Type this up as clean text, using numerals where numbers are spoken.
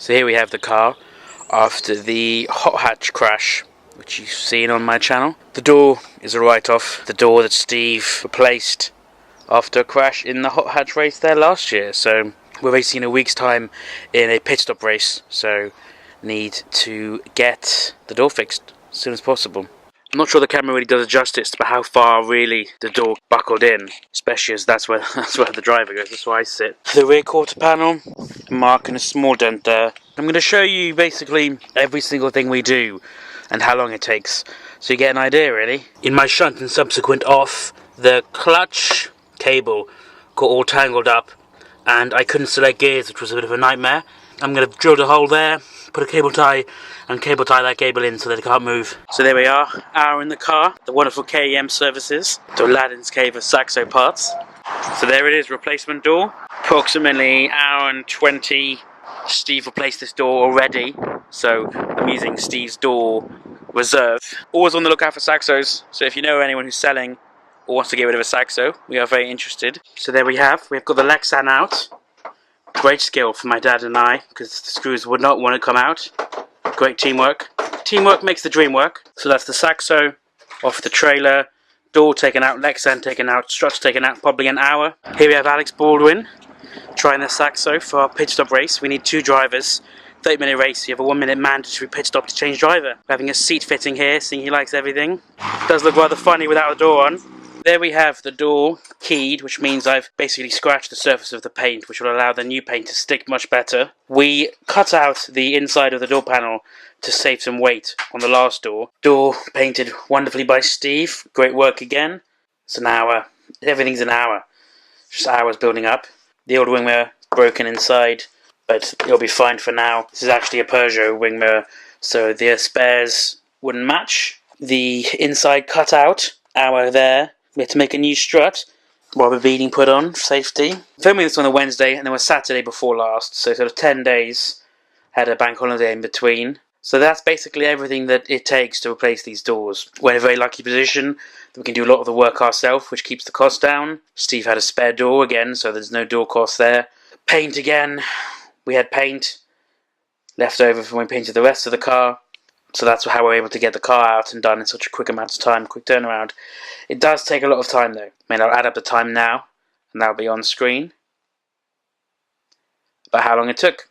So here we have the car after the hot hatch crash, which you've seen on my channel. The door is a write-off, the door that Steve replaced after a crash in the hot hatch race there last year. So we're racing in a week's time in a pit stop race, so need to get the door fixed as soon as possible. I'm not sure the camera really does justice to how far really the door buckled in, especially as that's where the driver goes. That's where I sit. The rear quarter panel, marking a small dent there. I'm going to show you basically every single thing we do and how long it takes, so you get an idea really. In my shunt and subsequent off, the clutch cable got all tangled up and I couldn't select gears, which was a bit of a nightmare. I'm going to drill a hole there, put a cable tie, and cable tie that cable in so that it can't move. So there we are, hour in the car, the wonderful KEM services to Aladdin's Cave of Saxo parts. So there it is, replacement door. Approximately hour and 20. Steve replaced this door already, so I'm using Steve's door reserve. Always on the lookout for Saxos, so if you know anyone who's selling or wants to get rid of a Saxo, we are very interested. So there we've got the Lexan out. Great skill for my dad and I, because the screws would not want to come out. Great teamwork. Teamwork makes the dream work. So that's the Saxo off the trailer, door taken out, Lexan taken out, struts taken out, probably an hour. Here we have Alex Baldwin trying the Saxo for our pit stop race. We need 2 drivers. 30-minute race, you have a 1-minute mandatory pit stop to change driver. We're having a seat fitting here, seeing he likes everything. Does look rather funny without the door on. There we have the door keyed, which means I've basically scratched the surface of the paint, which will allow the new paint to stick much better. We cut out the inside of the door panel to save some weight on the last door. Door painted wonderfully by Steve. Great work again. It's an hour. Everything's an hour. Just hours building up. The old wing mirror broken inside, but it'll be fine for now. This is actually a Peugeot wing mirror, so the spares wouldn't match. The inside cut out. Hour there. We had to make a new strut, rubber beading put on for safety. Filming this on a Wednesday and then was Saturday before last, so sort of 10 days, had a bank holiday in between. So that's basically everything that it takes to replace these doors. We're in a very lucky position that we can do a lot of the work ourselves, which keeps the cost down. Steve had a spare door again, so there's no door cost there. Paint again, we had paint left over from when we painted the rest of the car. So that's how we're able to get the car out and done in such a quick amount of time, quick turnaround. It does take a lot of time though. I mean, I'll add up the time now, and that'll be on screen. But how long it took.